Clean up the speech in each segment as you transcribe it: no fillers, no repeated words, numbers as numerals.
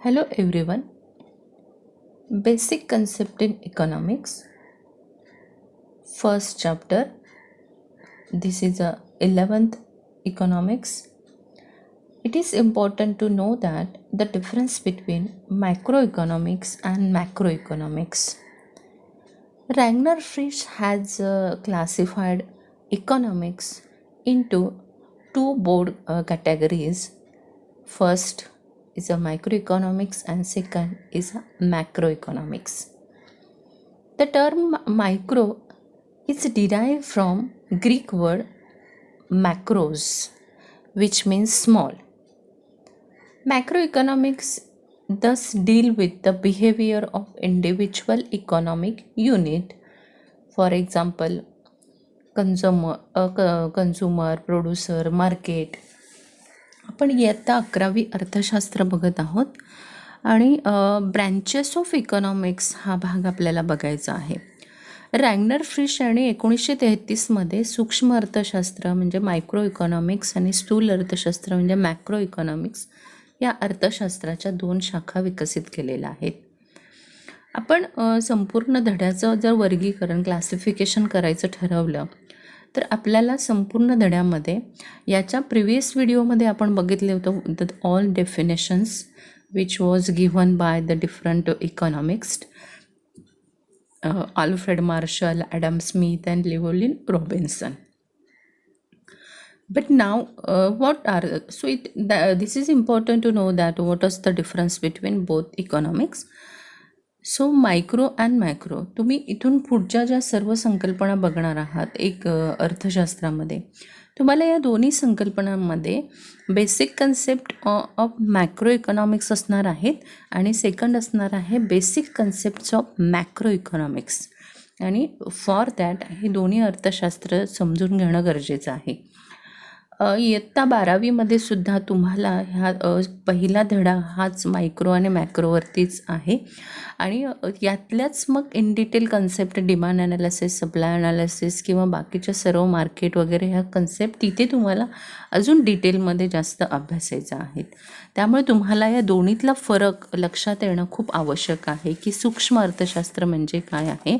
Hello everyone. Basic concept in economics. First chapter. This is a 11th economics. It is important to know that the difference between microeconomics and macroeconomics. Ragnar Frisch has classified economics into two broad categories. First is a microeconomics and second is a macroeconomics. The term micro is derived from Greek word macros, which means small. Macroeconomics thus deal with the behavior of individual economic unit. For example, consumer, producer, market. आपण इयत्ता 11वी अर्थशास्त्र बघत आहोत आणि branches of economics हा भाग आपल्याला बघायचा आहे. रॅग्नर फ्रिश यांनी 1933मध्ये सूक्ष्म अर्थशास्त्र म्हणजे मायक्रो इकॉनॉमिक्स आणि स्थूल अर्थशास्त्र म्हणजे मॅक्रो इकॉनॉमिक्स या अर्थशास्त्राच्या 2 शाखा विकसित केलेल्या आहेत. आपण संपूर्ण धड्याचं जर वर्गीकरण क्लासिफिकेशन करायचं ठरवलं तर आपल्याला संपूर्ण धड्यामध्ये याच्या प्रिव्हियस व्हिडिओमध्ये आपण बघितले होतं the all definitions which was given by the different economist Alfred Marshall, Adam Smith and Llewellyn Robinson. But now this is important to know that what is the difference between both economics. So micro and macro तुम्ही इथून पुढच्या ज्या सर्व संकल्पना बघणार आहात एक अर्थशास्त्रामध्ये तुम्हाला या दोन्ही संकल्पनांमध्ये basic concept of macro economics असणार आहेत आणि सेकंड असणार आहे basic concepts of macro economics. आणि फॉर दॅट हे दोन्ही अर्थशास्त्र समजून घेणं गरजेचं आहे. इयत्ता 12वीमध्ये सुद्धा तुम्हाला ह्या पहिला धडा हाच मायक्रो आणि मॅक्रोवरतीच आहे आणि यातल्याच मग in detail concept demand analysis, supply analysis किंवा बाकीच्या सर्व मार्केट वगैरे ह्या कन्सेप्ट तिथे तुम्हाला अजून डिटेलमध्ये जास्त अभ्यासायचा आहेत. त्यामुळे तुम्हाला या दोन्हीतला फरक लक्षात येणं खूप आवश्यक आहे की सूक्ष्म अर्थशास्त्र म्हणजे काय आहे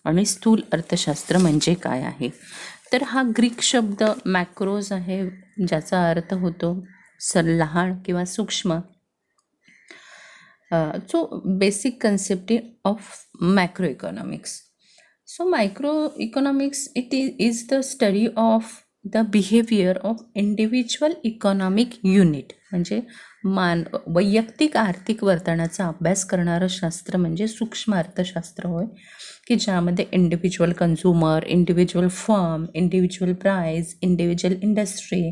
आणि स्थूल अर्थशास्त्र म्हणजे काय आहे. तर हा ग्रीक शब्द मॅक्रोज आहे ज्याचा अर्थ होतो लहान किंवा सूक्ष्म. So basic concept of macro economics. So micro economics is the study of the behaviour of individual economic unit म्हणजे वैयक्तिक आर्थिक वर्तनाचा अभ्यास करणारं शास्त्र म्हणजे सूक्ष्म अर्थशास्त्र होय की ज्यामध्ये individual consumer, individual firm, individual price, individual industry,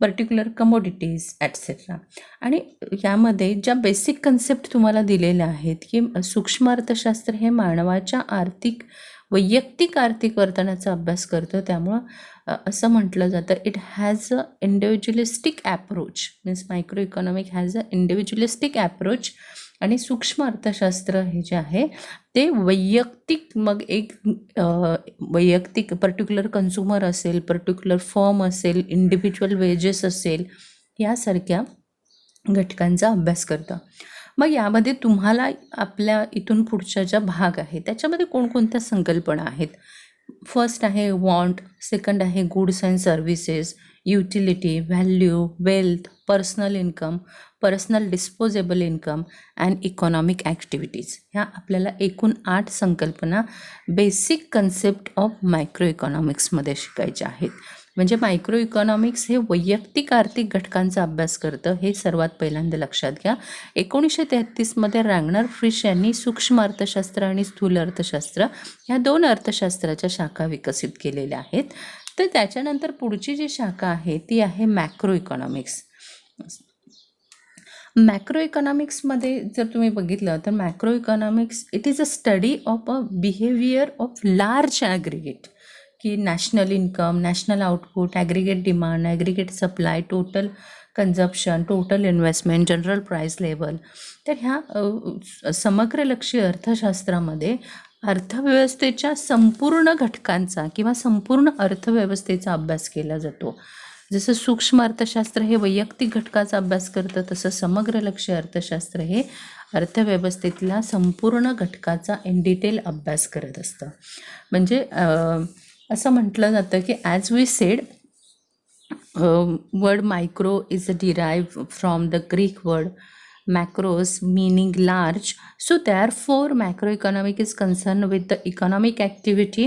particular commodities ॲटसेट्रा. आणि यामध्ये ज्या बेसिक कन्सेप्ट तुम्हाला दिलेल्या आहेत की सूक्ष्म अर्थशास्त्र हे मानवाच्या वैयक्तिक आर्थिक वर्तनाचा अभ्यास करतं. त्यामुळं असं म्हटलं जातं it has a individualistic approach means micro economic has a individualistic approach आणि सूक्ष्म अर्थशास्त्र हे जे आहे ते वैयक्तिक मग एक वैयक्तिक पर्टिक्युलर कन्झ्युमर असेल, पर्टिक्युलर फर्म असेल, इंडिव्हिज्युअल वेजेस असेल यासारख्या घटकांचा अभ्यास करतं. मग यामध्ये तुम्हाला आपल्या इथून पुढच्या ज्या भाग आहे त्याच्यामध्ये कोणकोणत्या संकल्पना आहेत. फर्स्ट आहे वॉन्ट, सेकंड आहे goods and services, utility, value, wealth, personal income, personal disposable income and economic activities. ह्या आपल्याला एकूण 8 संकल्पना बेसिक कन्सेप्ट ऑफ मायक्रो इकॉनॉमिक्समध्ये शिकायच्या आहेत. म्हणजे मायक्रो इकॉनॉमिक्स हे वैयक्तिक आर्थिक घटकांचा अभ्यास करतं हे सर्वात पहिल्यांदा लक्षात घ्या. 1933मध्ये रॅग्नर फ्रिश यांनी सूक्ष्म अर्थशास्त्र आणि स्थूल अर्थशास्त्र ह्या 2 अर्थशास्त्राच्या शाखा विकसित केलेल्या आहेत. तर त्याच्यानंतर पुढची जी शाखा आहे ती आहे मॅक्रो इकॉनॉमिक्स. मॅक्रो इकॉनॉमिक्समध्ये जर तुम्ही बघितलं तर macro economics it is a study of a behaviour of large aggregate की national income, national output, aggregate demand, aggregate supply, total consumption, total investment, general price level. तर ह्या समग्रलक्षी अर्थशास्त्रामध्ये अर्थव्यवस्थेच्या संपूर्ण घटकांचा किंवा संपूर्ण अर्थव्यवस्थेचा अभ्यास केला जातो. जसं सूक्ष्म अर्थशास्त्र हे वैयक्तिक घटकाचा अभ्यास करतं, तसं समग्र लक्ष्य अर्थशास्त्र हे अर्थव्यवस्थेतल्या संपूर्ण घटकाचा इन डिटेल अभ्यास करत असतं. म्हणजे असं म्हटलं जातं की as we said, word micro is derived from the Greek word macros meaning large. So therefore macroeconomic is concerned with the economic activity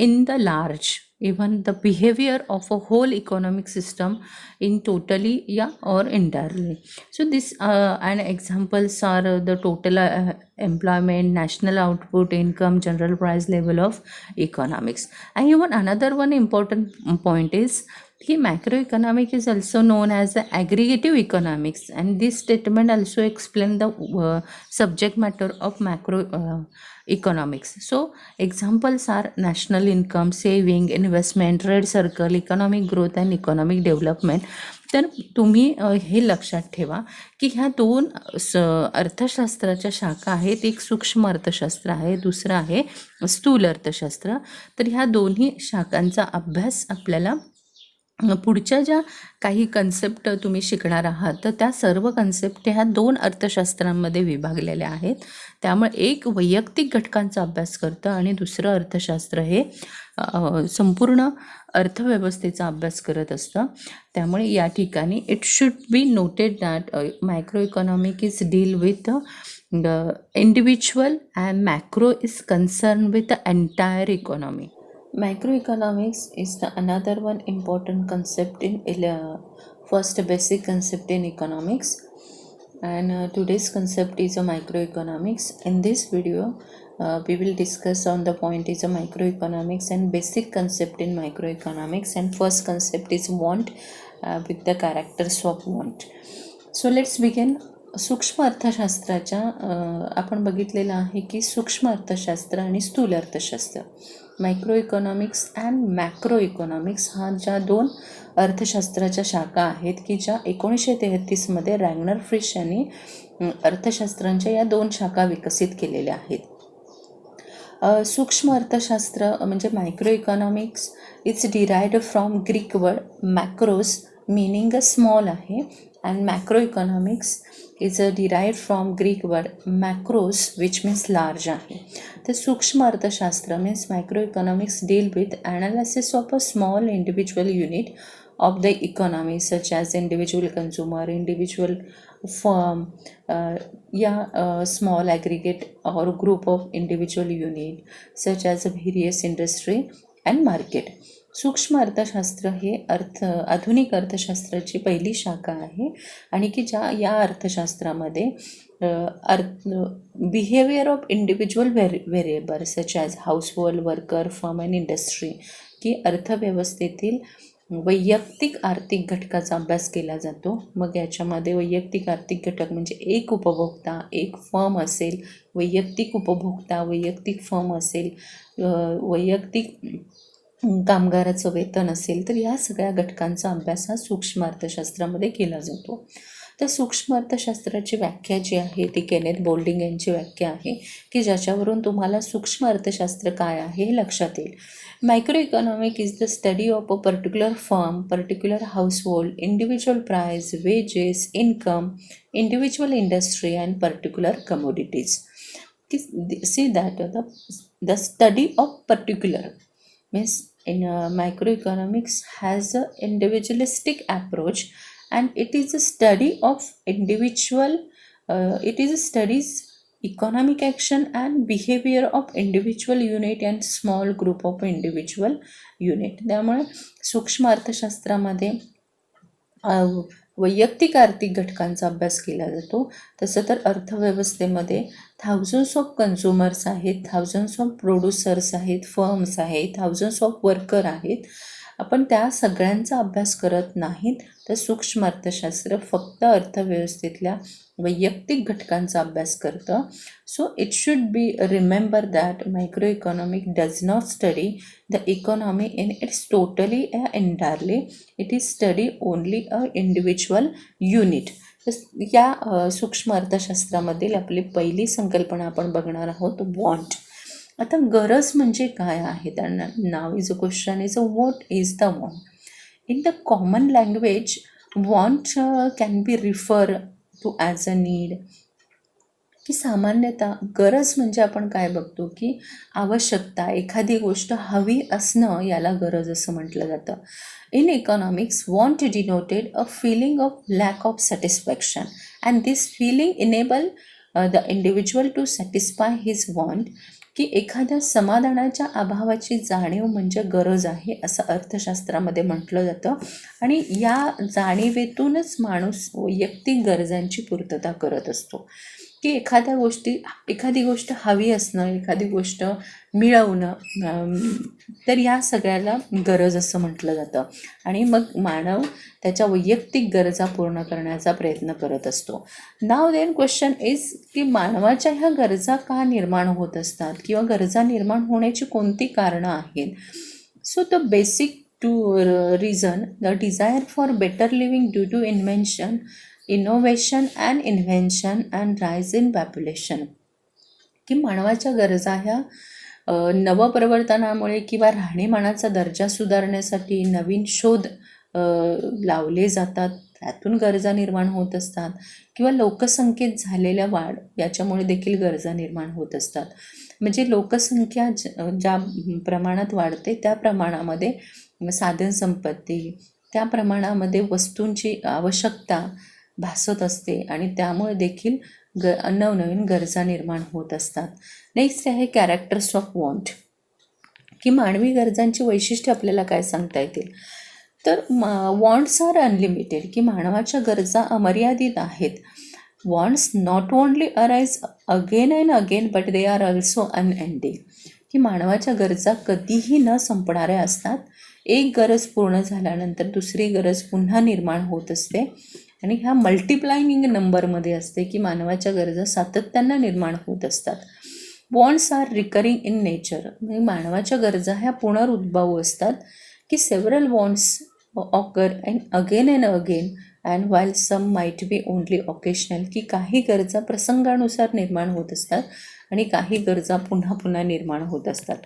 in the large, even the behavior of a whole economic system in totally or entirely. So this and examples are the total employment, national output, income, general price level of economics. And even another one important point is macroeconomic is also known as the aggregative economics, and this statement also explains the subject matter of macro economics. So examples are national income, saving, investment, red circle, economic growth and economic development. तर तुम्ही हे लक्षात ठेवा की ह्या दोन अर्थशास्त्राच्या शाखा आहेत. एक सूक्ष्म अर्थशास्त्र आहे, दुसरं आहे स्थूल अर्थशास्त्र. तर ह्या दोन्ही शाखांचा अभ्यास आपल्याला पुढच्या ज्या काही कन्सेप्ट तुम्ही शिकणार आहात, तर त्या सर्व कन्सेप्ट ह्या दोन अर्थशास्त्रांमध्ये विभागलेल्या आहेत. त्यामुळे एक वैयक्तिक घटकांचा अभ्यास करतं आणि दुसरं अर्थशास्त्र हे संपूर्ण अर्थव्यवस्थेचा अभ्यास करत असतं. त्यामुळे या ठिकाणी it should be noted that micro economic is deal with the individual and macro is concern with the entire economy. Macroeconomics is the another one important concept in first basic concept in economics, and today's concept is a microeconomics. In this video we will discuss on the point is a microeconomics and basic concept in microeconomics, and first concept is want with the characters of want. So let's begin. सूक्ष्म अर्थशास्त्राच्या आपण बघितलेलं आहे की सूक्ष्म अर्थशास्त्र आणि स्थूल अर्थशास्त्र, micro economics and macro economics हा ज्या दोन अर्थशास्त्राच्या शाखा आहेत की ज्या 1933मध्ये रॅग्नर फ्रिश यांनी अर्थशास्त्रांच्या या दोन शाखा विकसित केलेल्या आहेत. सूक्ष्म अर्थशास्त्र म्हणजे micro economics it's derived from Greek word macros meaning small आहे, and macroeconomics is derived from Greek word macros which means large आहे. तर सूक्ष्म अर्थशास्त्र means microeconomics deal with analysis of a small individual unit of the economy such as individual consumer, individual firm, small aggregate or group of individual unit such as various industry and market. सूक्ष्म अर्थशास्त्र हे आधुनिक अर्थशास्त्राची पहिली शाखा आहे आणि की ज्या या अर्थशास्त्रामध्ये behaviour of individual variable such as household, worker, firm and industry की अर्थव्यवस्थेतील वैयक्तिक आर्थिक घटकाचा अभ्यास केला जातो. मग याच्यामध्ये वैयक्तिक आर्थिक घटक म्हणजे एक उपभोक्ता, एक फर्म असेल, वैयक्तिक उपभोक्ता, वैयक्तिक फर्म असेल, वैयक्तिक कामगाराचं वेतन असेल, तर या सगळ्या घटकांचा अभ्यास हा सूक्ष्म अर्थशास्त्रामध्ये केला जातो. तर सूक्ष्म अर्थशास्त्राची व्याख्या जी आहे ती केनेथ बोल्डिंग यांची व्याख्या आहे की ज्याच्यावरून तुम्हाला सूक्ष्म अर्थशास्त्र काय आहे हे लक्षात येईल. Micro economic is the study of a particular firm, particular household, individual price, wedges, income, individual industry and particular commodities. See that the study of particular means in microeconomics has a individualistic approach, and it is a study of individual it is a studies economic action and behavior of individual unit and small group of individual unit. त्यामुळे सूक्ष्म अर्थशास्त्रामध्ये वैयक्तिक आर्थिक घटकांचा अभ्यास केला जातो. तसं तर अर्थव्यवस्थेमध्ये थाउजंड्स ऑफ कन्झ्युमर्स आहेत, थाउजंड्स ऑफ प्रोड्युसर्स आहेत, फर्म्स आहेत, थाउजंड्स ऑफ वर्कर आहेत. आपण त्या सगळ्यांचा अभ्यास करत नाहीत. तर सूक्ष्म अर्थशास्त्र फक्त अर्थव्यवस्थेतल्या वैयक्तिक घटकांचा अभ्यास करतं. So it should be remember that micro economic does not study the economy in its totally entirely, it is study only a individual unit. या सूक्ष्म अर्थशास्त्रामधील आपली पहिली संकल्पना आपण बघणार आहोत वॉन्ट. आता गरज म्हणजे काय आहे, त्यांना नाव is a question is a what is the want. In the common language, want can be referred to as a need. की सामान्यतः गरज म्हणजे आपण काय बघतो की आवश्यकता, एखादी गोष्ट हवी असणं याला गरज असं म्हटलं जातं. In economics, want denoted a feeling of lack of satisfaction and this feeling enable the individual to satisfy his want. की एखाद्या समाधानाच्या अभावाची जाणीव म्हणजे गरज आहे असं अर्थशास्त्रामध्ये म्हटलं जातं. आणि या जाणीवेतूनच माणूस वैयक्तिक गरजांची पूर्तता करत असतो. की एखादी गोष्ट हवी असणं, एखादी गोष्ट मिळवणं, तर या सगळ्याला गरज असं म्हटलं जातं. आणि मग मानव त्याच्या वैयक्तिक गरजा पूर्ण करण्याचा प्रयत्न करत असतो. नाव देन क्वेश्चन इज की मानवाच्या ह्या गरजा का निर्माण होत असतात किंवा गरजा निर्माण होण्याची कोणती कारणं आहेत. So the basic two reason, the desire for better living due to innovation and invention and rise in population. की मानवाच्या गरजा ह्या नवप्रवर्तनामुळे किंवा राहणीमानाचा दर्जा सुधारण्यासाठी नवीन शोध लावले जातात, त्यातून गरजा निर्माण होत असतात. किंवा लोकसंख्येत झालेल्या वाढ याच्यामुळे देखील गरजा निर्माण होत असतात. म्हणजे लोकसंख्या ज्या प्रमाणात वाढते त्या प्रमाणामध्ये साधनसंपत्ती, त्या प्रमाणामध्ये वस्तूंची आवश्यकता भासत असते आणि त्यामुळे देखील नवनवीन गरजा निर्माण होत असतात. नेक्स्ट आहे कॅरेक्टर्स ऑफ वॉन्ट. की मानवी गरजांची वैशिष्ट्य आपल्याला काय सांगता येतील. तर वॉन्ट्स आर अनलिमिटेड. की मानवाच्या गरजा अमर्यादित आहेत. Wants not only arise again and again but they are also unending. की मानवाच्या गरजा कधीही न संपणाऱ्या असतात. एक गरज पूर्ण झाल्यानंतर दुसरी गरज पुन्हा निर्माण होत असते आणि ह्या मल्टिप्लाइंग नंबरमध्ये असते. की मानवाच्या गरजा सातत्यानं निर्माण होत असतात. Wants are recurring in nature. म्हणजे मानवाच्या गरजा ह्या पुनरुद्भव असतात. की several wants occur again and again and while some might be only occasional. की काही गरजा प्रसंगानुसार निर्माण होत असतात आणि काही गरजा पुन्हा पुन्हा निर्माण होत असतात.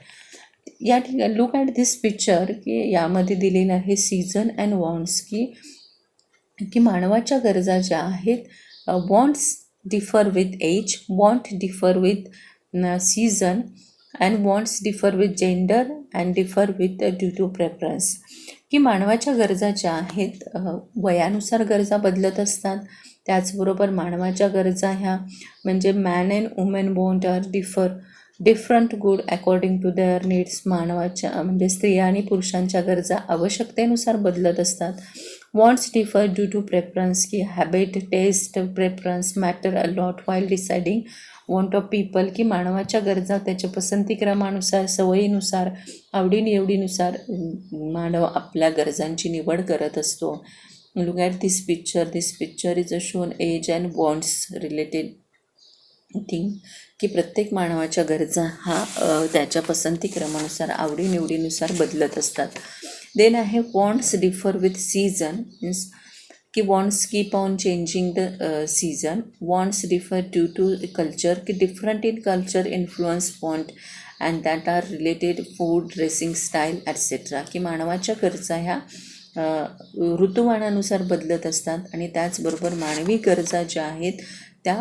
या ठिकाणी लुक ॲट दिस पिक्चर. की यामध्ये दिलेलं आहे सीझन अँड वॉन्ट्स. की मानवाच्या गरजा ज्या आहेत, wants differ with age, want differ with season and wants differ with gender and differ with due to preference. की मानवाच्या गरजा ज्या आहेत वयानुसार गरजा बदलत असतात. त्याचबरोबर मानवाच्या गरजा ह्या म्हणजे man and women want are different good according to their needs. मानवाच्या म्हणजे स्त्रिया आणि पुरुषांच्या गरजा आवश्यकतेनुसार बदलत असतात. Wants differ due to preference. की habit, taste, preference matter a lot while deciding want of people. की मानवाच्या गरजा त्याच्या पसंतीक्रमानुसार, सवयीनुसार, आवडीनिवडीनुसार मानव आपल्या गरजांची निवड करत असतो. Look at this picture is a shown age and wants related thing. की प्रत्येक मानवाच्या गरजा हा त्याच्या पसंतीक्रमानुसार, आवडीनिवडीनुसार बदलत असतात. देन आहे wants differ with season. Means की wants keep on changing the season. Wants differ due to culture. की different in culture influence want and that are related food, dressing style etcetera. की मानवाच्या गरजा ह्या ऋतुमानानुसार बदलत असतात आणि त्याचबरोबर मानवी गरजा ज्या आहेत त्या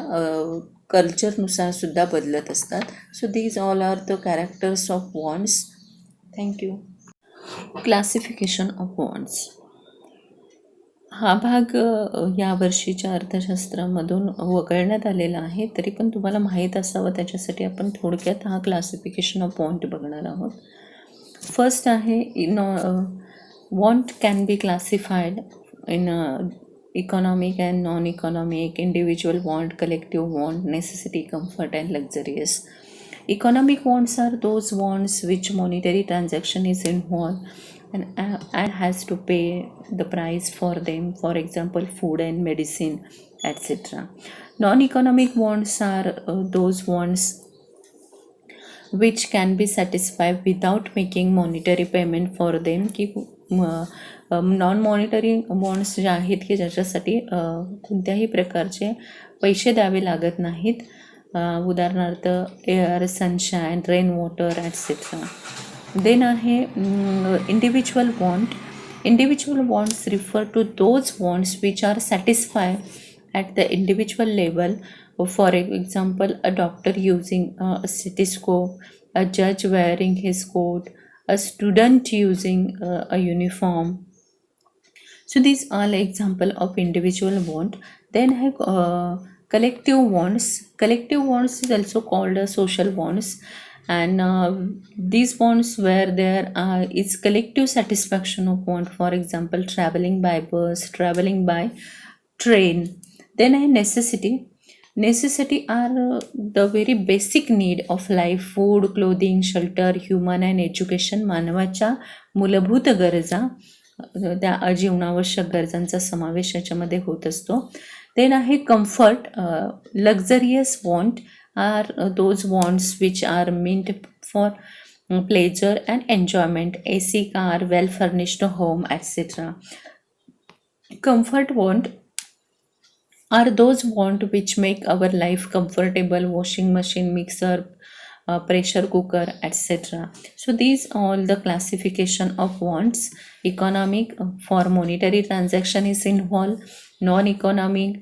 कल्चरनुसार सुद्धा बदलत असतात. So these all are the characters of wants. Thank you. Classification of wants. हा भाग या वर्षीच्या अर्थशास्त्रामधून वगळण्यात आलेला आहे. तरी पण तुम्हाला माहीत असावं त्याच्यासाठी आपण थोडक्यात हा क्लासिफिकेशन ऑफ वॉन्ट बघणार आहोत. फर्स्ट आहे want can be classified in economic and non-economic, individual want, collective want, necessity, comfort and luxurious. Economic wants are those wants which monetary transaction is involved and has to pay the price for them, for example food and medicine, etc. Non-economic wants are those wants which can be satisfied without making monetary payment for them. की non monetary wants ज्या आहेत की ज्याच्यासाठी कोणत्याही प्रकारचे पैसे द्यावे लागत नाहीत. उदाहरणार्थ air, sunshine, rain water etcetera. Then आहे individual want. Individual wants refer to those wants which are satisfied at the individual level. For example, a doctor using a stethoscope, a judge wearing his coat, a student using a uniform. So these are example of individual want. Then have collective wants. Collective wants is also called social wants, and these wants where there is collective satisfaction of want. For example, traveling by bus, traveling by train. Then a necessity. Necessity are the very basic need of life: food, clothing, shelter, human and education. मानवाच्या मूलभूत गरजा, त्या जीवनावश्यक गरजांचा समावेश याच्यामध्ये होत असतो. देन आहे comfort. Luxurious want are those wants which are meant for pleasure and enjoyment. AC car, well furnished home, etc. Comfort want are those want which make our life comfortable: washing machine, mixer, pressure cooker, etc. So these all the classification of wants. Economic, for monetary transaction is involved. Non-economic,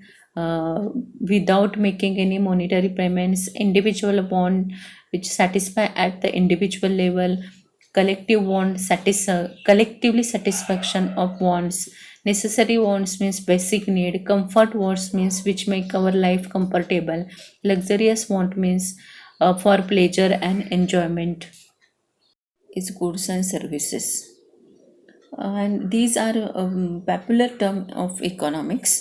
without making any monetary payments. Individual want which satisfy at the individual level. Collective want, collectively satisfaction of wants. Necessary wants means basic need. Comfort wants means which make our life comfortable. Luxurious want means for pleasure and enjoyment. Is goods and services, and these are popular term of economics.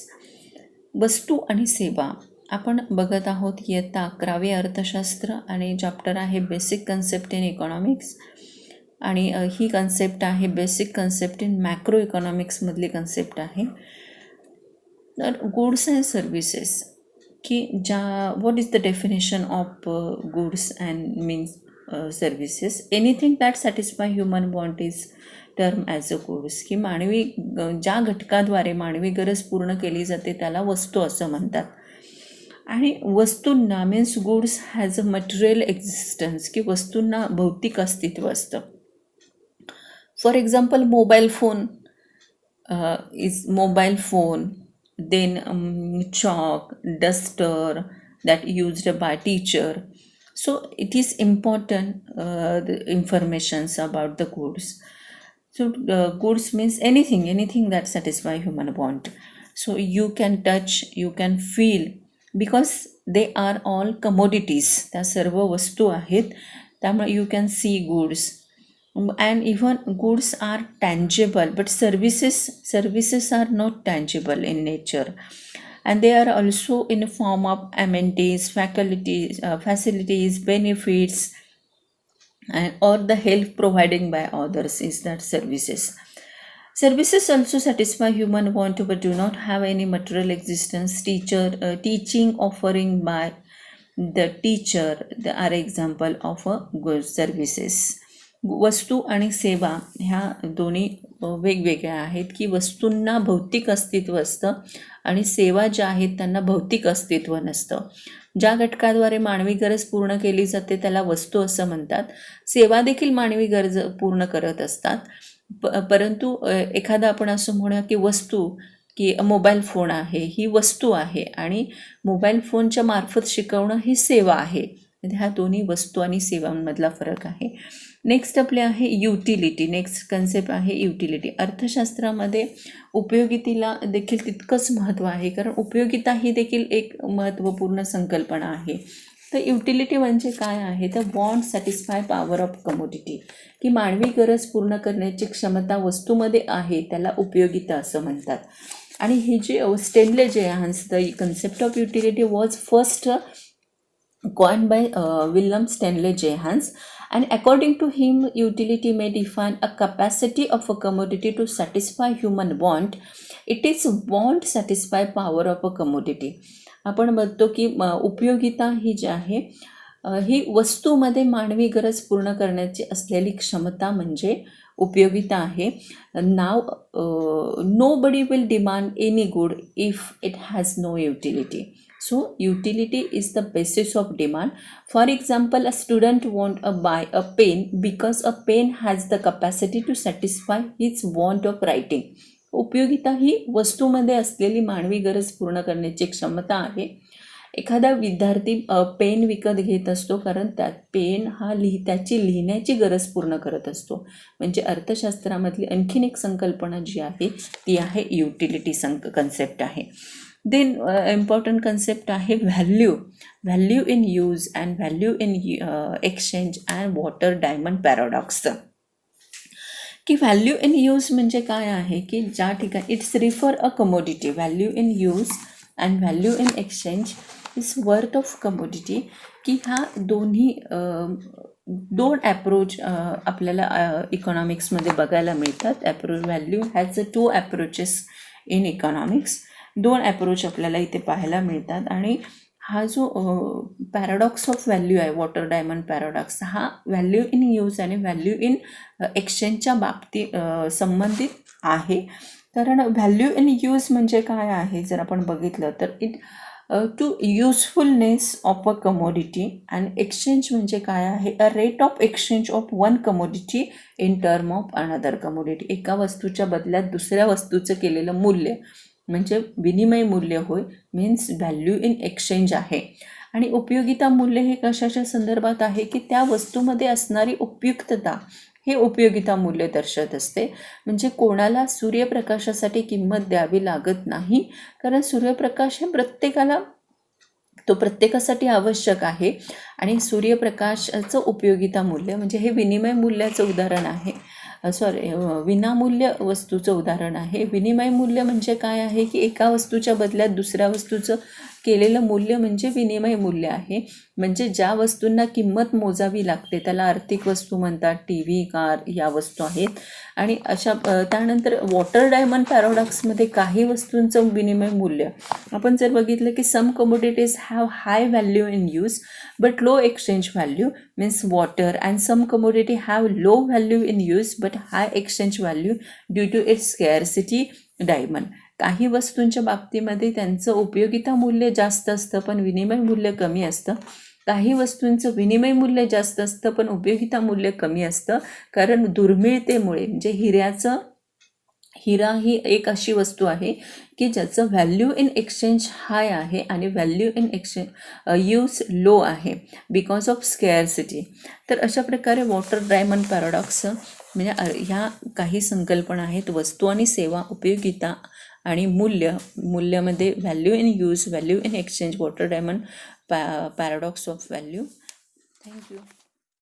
वस्तू आणि सेवा आपण बघत आहोत इयत्ता 11वी अर्थशास्त्र, आणि chapter आहे बेसिक कन्सेप्ट इन इकॉनॉमिक्स. आणि ही कन्सेप्ट आहे बेसिक कन्सेप्ट इन मॅक्रो इकॉनॉमिक्समधली कन्सेप्ट आहे. तर गुड्स अँड सर्व्हिसेस, की what is the definition of goods and means services. Anything that satisfy human want is term as a goods. की मानवी ज्या घटकाद्वारे मानवी गरज पूर्ण केली जाते त्याला वस्तू असं म्हणतात. आणि वस्तूंना means goods has a material existence, की वस्तूंना भौतिक अस्तित्व असतं. For example, mobile phone is mobile phone. Then chalk, duster that used by teacher. So it is important the informations about the goods. So goods means anything that satisfy human want. So you can touch, you can feel, because they are all commodities. त्या सर्व वस्तू आहेत, त्यामुळे you can see goods. And even goods are tangible, but services are not tangible in nature, and they are also in form of amenities, facilities, benefits, and or the help providing by others is that services. Services also satisfy human want but do not have any material existence. Teaching offering by the teacher, they are example of a good services. वस्तू आणि सेवा ह्या दोन्ही वेगवेगळ्या आहेत, की वस्तूंना भौतिक अस्तित्व असतं आणि सेवा ज्या आहेत त्यांना भौतिक अस्तित्व नसतं. ज्या घटकाद्वारे मानवी गरज पूर्ण केली जाते त्याला वस्तू असं म्हणतात. सेवा देखील मानवी गरज पूर्ण करत असतात, परंतु एखादा आपण असं म्हणूया की वस्तू, की मोबाईल फोन आहे ही वस्तू आहे, आणि मोबाईल फोनच्या मार्फत शिकवणं ही सेवा आहे. ह्या दोन्ही वस्तू आणि सेवांमधला फरक आहे. नेक्स्ट आपले आहे युटिलिटी. नेक्स्ट कन्सेप्ट आहे युटिलिटी. अर्थशास्त्रामध्ये उपयोगितेला देखील तितकंच महत्त्व आहे, कारण उपयोगिता ही देखील एक महत्त्वपूर्ण संकल्पना आहे. तर युटिलिटी म्हणजे काय आहे, तर want satisfy power of commodity, की मानवी गरज पूर्ण करण्याची क्षमता वस्तूमध्ये आहे त्याला उपयोगिता असं म्हणतात. आणि हे जे Stanley Jevons, the concept of utility was first coined by William Stanley Jehans, and according to him utility may define a capacity of a commodity to satisfy human want. It is want satisfy power of a commodity. आपण बघतो की उपयोगिता ही जी आहे ही वस्तूमध्ये मानवी गरज पूर्ण करण्याची असलेली क्षमता म्हणजे उपयोगिता आहे. नाव nobody will demand any good if it has no utility. So utility is the basis of demand. For example, a student want to buy a pen because a pen has the capacity to satisfy his want of writing. उपयोगिता ही वस्तूमध्ये असलेली मानवी गरज पूर्ण करण्याची क्षमता आहे. एखादा विद्यार्थी पेन विकत घेत असतो कारण त्यात पेन हा त्याची लिहिण्याची गरज पूर्ण करत असतो. म्हणजे अर्थशास्त्रामधली आणखीन एक संकल्पना जी आहे ती आहे युटिलिटी कन्सेप्ट आहे. देन इम्पॉर्टंट कन्सेप्ट आहे value in use and value in exchange and water diamond paradox. की व्हॅल्यू इन यूज म्हणजे काय आहे की ज्या ठिकाणी it's refer a commodity. Value in use and value in exchange is worth of commodity. की ह्या दोन्ही दोन ॲप्रोच आपल्याला इकॉनॉमिक्समध्ये बघायला मिळतात. Value has two approaches in economics. दोन ॲप्रोच आपल्याला इथे पाहायला मिळतात. आणि हा जो पॅराडॉक्स ऑफ व्हॅल्यू आहे, वॉटर डायमंड पॅराडॉक्स, हा व्हॅल्यू इन यूज आणि व्हॅल्यू इन एक्सचेंजच्या बाबतीत संबंधित आहे. कारण व्हॅल्यू इन यूज म्हणजे काय आहे जर आपण बघितलं तर it to usefulness of a commodity. And exchange म्हणजे काय आहे, a rate of exchange of one commodity in term of another commodity. एका वस्तूच्या बदल्यात दुसऱ्या वस्तूचं केलेलं मूल्य म्हणजे विनिमय मूल्य होय, मीन्स व्हॅल्यू इन एक्सचेंज आहे. आणि उपयोगिता मूल्य हे कशाच्या संदर्भात आहे की त्या वस्तूमध्ये असणारी उपयुक्तता हे उपयोगिता मूल्य दर्शवत असते. म्हणजे कोणाला सूर्यप्रकाशासाठी किंमत द्यावी लागत नाही, कारण सूर्यप्रकाश हे प्रत्येकासाठी आवश्यक आहे. आणि सूर्यप्रकाशाचं उपयोगिता मूल्य म्हणजे हे विनिमय मूल्याचं उदाहरण आहे. विनामूल्य वस्तूचं उदाहरण आहे. विनिमय मूल्य म्हणजे काय आहे की एका वस्तूच्या बदल्यात दुसऱ्या वस्तूचं केलेलं मूल्य म्हणजे विनिमय मूल्य आहे. म्हणजे ज्या वस्तूंना किंमत मोजावी लागते त्याला आर्थिक वस्तू म्हणतात. TV, कार या वस्तू आहेत. आणि अशा त्यानंतर वॉटर डायमंड पॅराडॉक्समध्ये काही वस्तूंचं विनिमय मूल्य आपण जर बघितलं की some commodities have high value in use but low exchange value, means water. And some commodity have low value in use but high exchange value due to its scarcity, diamond. काही वस्तूंच्या बाबतीमध्ये त्यांचं उपयोगिता मूल्य जास्त असतं पण विनिमय मूल्य कमी असतं. काही वस्तूंचं विनिमय मूल्य जास्त असतं पण उपयोगिता मूल्य कमी असतं. कारण दुर्मिळतेमुळे म्हणजे हिरा ही एक अशी वस्तू आहे की ज्याचं व्हॅल्यू इन एक्सचेंज हाय आहे आणि व्हॅल्यू इन यूज लो आहे बिकॉज ऑफ स्कॅर्सिटी. तर अशा प्रकारे वॉटर डायमंड पॅराडॉक्स म्हणजे ह्या काही संकल्पना आहेत. वस्तू आणि सेवा, उपयोगिता आणि मूल्यामध्ये value in use, value in exchange, water diamond paradox of value. Thank you.